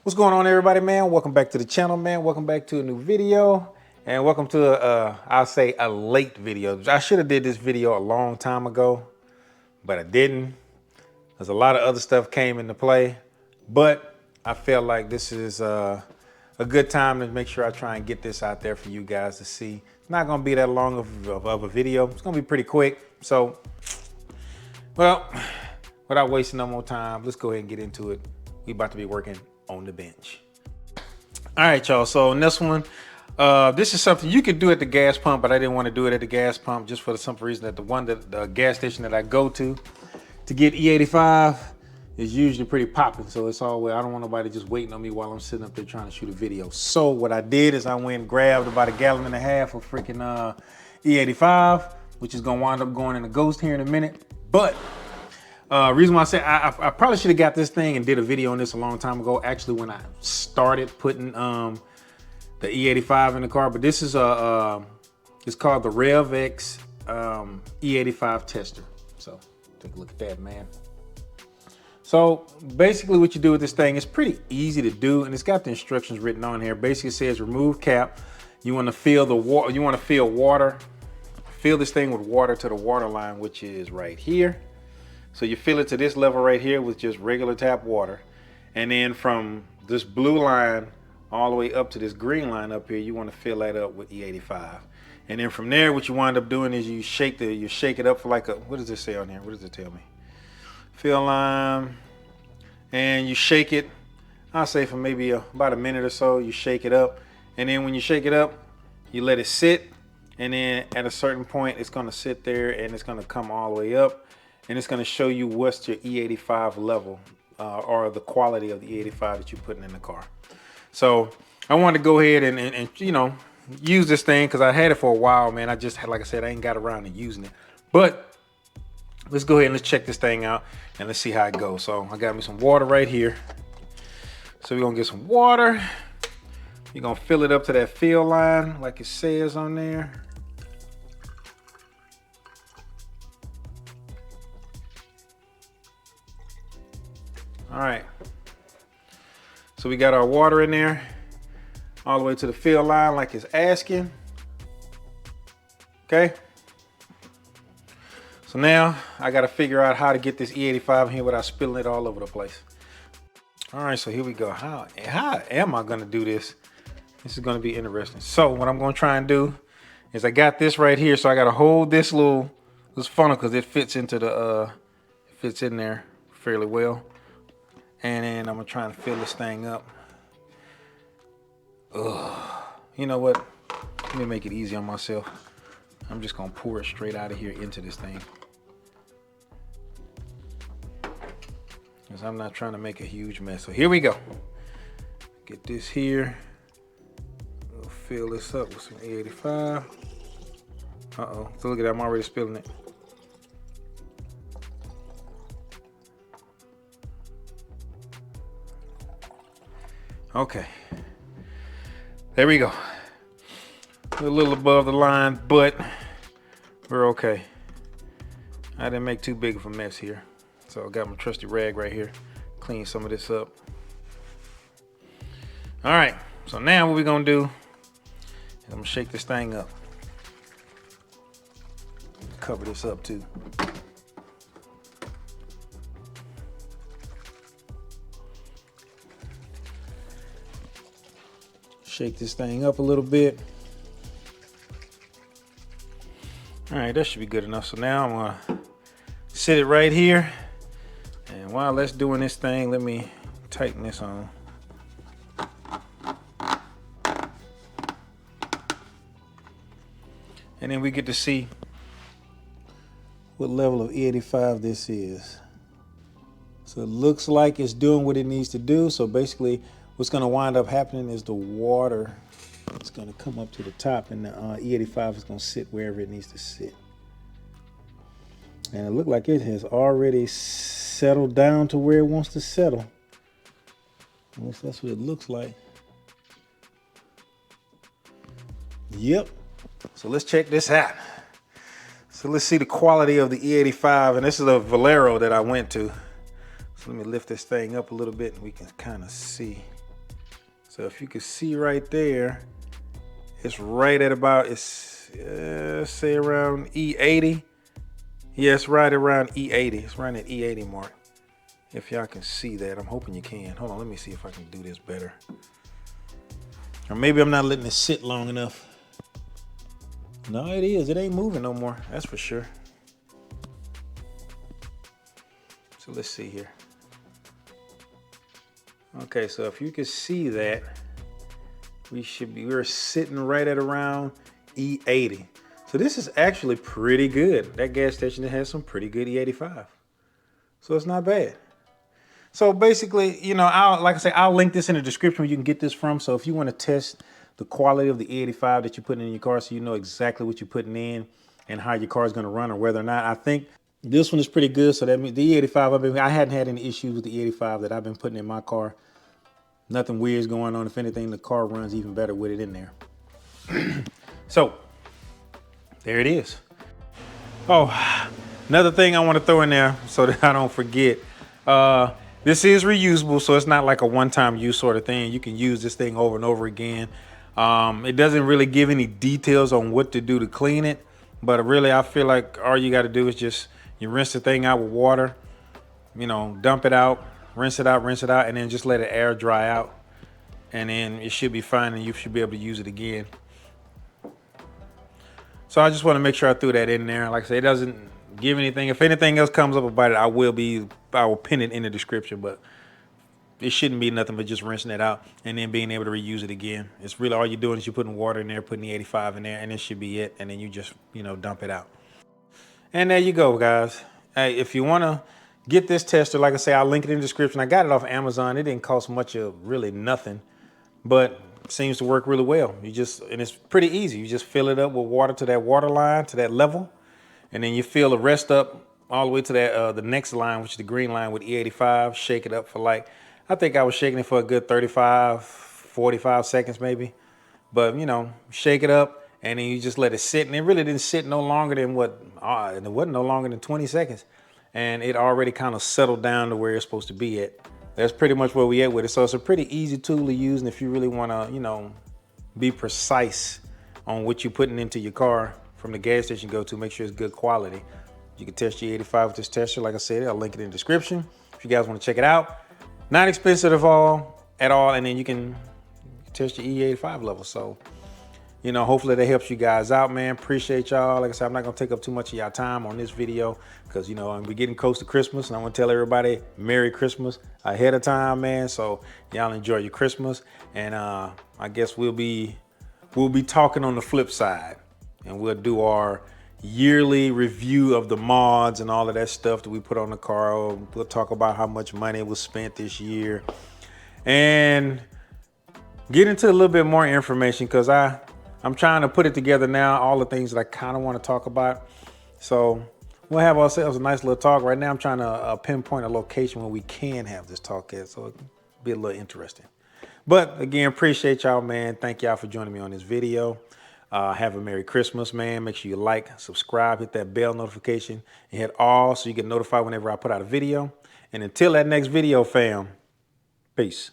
What's going on, everybody, man? Welcome back to the channel, man. Welcome back to a new video, and welcome to I'll say a late video. I should have did this video a long time ago, but I didn't. There's a lot of other stuff came into play, but I felt like this is a good time to make sure I try and get this out there for you guys to see. It's not gonna be that long of a video. It's gonna be pretty quick. So, well, without wasting no more time, let's go ahead and get into it. We about to be working on the bench. All right, y'all. So in this one, this is something you could do at the gas pump, but I didn't want to do it at the gas pump just for the simple reason that the gas station that I go to get E85 is usually pretty popping. So it's always, I don't want nobody just waiting on me while I'm sitting up there trying to shoot a video. So what I did is I went and grabbed about 1.5 gallons of freaking E85, which is gonna wind up going in the Ghost here in a minute. But reason why I say I probably should have got this thing and did a video on this a long time ago, actually when I started putting the E85 in the car. But this is it's called the RevX E85 tester. So take a look at that, man. So basically what you do with this thing is pretty easy to do, and it's got the instructions written on here. Basically it says remove cap. You want to fill the water, fill this thing with water to the water line, which is right here. So you fill it to this level right here with just regular tap water. And then from this blue line all the way up to this green line up here, you want to fill that up with E85. And then from there, what you wind up doing is you shake it up for like what does it say on here? What does it tell me? Fill line, and you shake it, I'll say for maybe about a minute or so, you shake it up. And then when you shake it up, you let it sit. And then at a certain point, it's going to sit there and it's going to come all the way up. And it's going to show you what's your E85 level or the quality of the E85 that you're putting in the car. So I wanted to go ahead and you know, use this thing because I had it for a while, man. I just had, like I said, I ain't got around to using it. But let's go ahead and let's check this thing out and let's see how it goes. So I got me some water right here. So we're going to get some water. You're going to fill it up to that fill line like it says on there. All right, so we got our water in there all the way to the fill line like it's asking. Okay, so now I got to figure out how to get this E85 in here without spilling it all over the place. All right, so here we go. How am I going to do this? This is going to be interesting. So what I'm going to try and do is I got this right here, so I got to hold this funnel because it fits into the fits in there fairly well. And then I'm gonna try and fill this thing up. Ugh. You know what? Let me make it easy on myself. I'm just gonna pour it straight out of here into this thing. Because I'm not trying to make a huge mess. So here we go. Get this here. We'll fill this up with some E85. Uh-oh. So look at that, I'm already spilling it. Okay, there we go. A little above the line, but we're okay. I didn't make too big of a mess here. So I got my trusty rag right here. Clean some of this up. All right, so now what we're gonna do is I'm gonna shake this thing up. Cover this up too. Shake this thing up a little bit. All right, that should be good enough. So now I'm gonna sit it right here. And while that's doing this thing, let me tighten this on. And then we get to see what level of E85 this is. So it looks like it's doing what it needs to do. So basically, what's going to wind up happening is the water is going to come up to the top and the E85 is going to sit wherever it needs to sit. And it looks like it has already settled down to where it wants to settle. At least that's what it looks like. Yep. So let's check this out. So let's see the quality of the E85. And this is a Valero that I went to. So let me lift this thing up a little bit and we can kind of see. So if you can see right there, it's right at about, it's say around E80. Yeah, it's right around E80. It's right at E80 mark. If y'all can see that, I'm hoping you can. Hold on, let me see if I can do this better. Or maybe I'm not letting it sit long enough. No, it is. It ain't moving no more. That's for sure. So let's see here. Okay, so if you can see that, we're sitting right at around E80. So this is actually pretty good. That gas station has some pretty good E85. So it's not bad. So basically, you know, like I say, I'll link this in the description where you can get this from. So if you want to test the quality of the E85 that you're putting in your car, so you know exactly what you're putting in and how your car is going to run or whether or not, I think this one is pretty good. So that means the E85, I hadn't had any issues with the E85 that I've been putting in my car. Nothing weird is going on. If anything, the car runs even better with it in there. So there it is. Oh, another thing I want to throw in there so that I don't forget. This is reusable, so it's not like a one-time use sort of thing. You can use this thing over and over again. It doesn't really give any details on what to do to clean it, but really I feel like all you got to do is just you rinse the thing out with water, you know, dump it out, rinse it out, and then just let it air dry out, and then it should be fine and you should be able to use it again. So I just want to make sure I threw that in there. Like I say, it doesn't give anything. If anything else comes up about it, I will pin it in the description, but it shouldn't be nothing but just rinsing it out and then being able to reuse it again. It's really all you're doing is you're putting water in there, putting the 85 in there, and it should be it. And then you just, you know, dump it out. And there you go, guys. Hey, if you want to get this tester, like I say, I'll link it in the description. I got it off Amazon. It didn't cost much of really nothing, but it seems to work really well. And it's pretty easy. You just fill it up with water to that water line, to that level. And then you fill the rest up all the way to that the next line, which is the green line with E85. Shake it up for like, I think I was shaking it for a good 35, 45 seconds maybe. But, you know, shake it up and then you just let it sit. And it really didn't sit no longer than it wasn't no longer than 20 seconds. And it already kind of settled down to where it's supposed to be at. That's pretty much where we at with it. So it's a pretty easy tool to use. And if you really want to, you know, be precise on what you're putting into your car from the gas station you go to, make sure it's good quality. You can test your 85 with this tester. Like I said, I'll link it in the description if you guys want to check it out. Not expensive at all, and then you can test your E85 level. So, you know, hopefully that helps you guys out, man. Appreciate y'all. Like I said, I'm not gonna take up too much of y'all time on this video because, you know, we're getting close to Christmas, and I want to tell everybody Merry Christmas ahead of time, man. So y'all enjoy your Christmas, and I guess we'll be talking on the flip side, and we'll do our yearly review of the mods and all of that stuff that we put on the car. We'll talk about how much money was spent this year and get into a little bit more information because I'm trying to put it together now, all the things that I kind of want to talk about. So we'll have ourselves a nice little talk. Right now I'm trying to pinpoint a location where we can have this talk at, so it'll be a little interesting. But again, appreciate y'all, man. Thank y'all for joining me on this video. Have a Merry Christmas, man. Make sure you like, subscribe, hit that bell notification, and hit all so you get notified whenever I put out a video. And until that next video, fam, peace.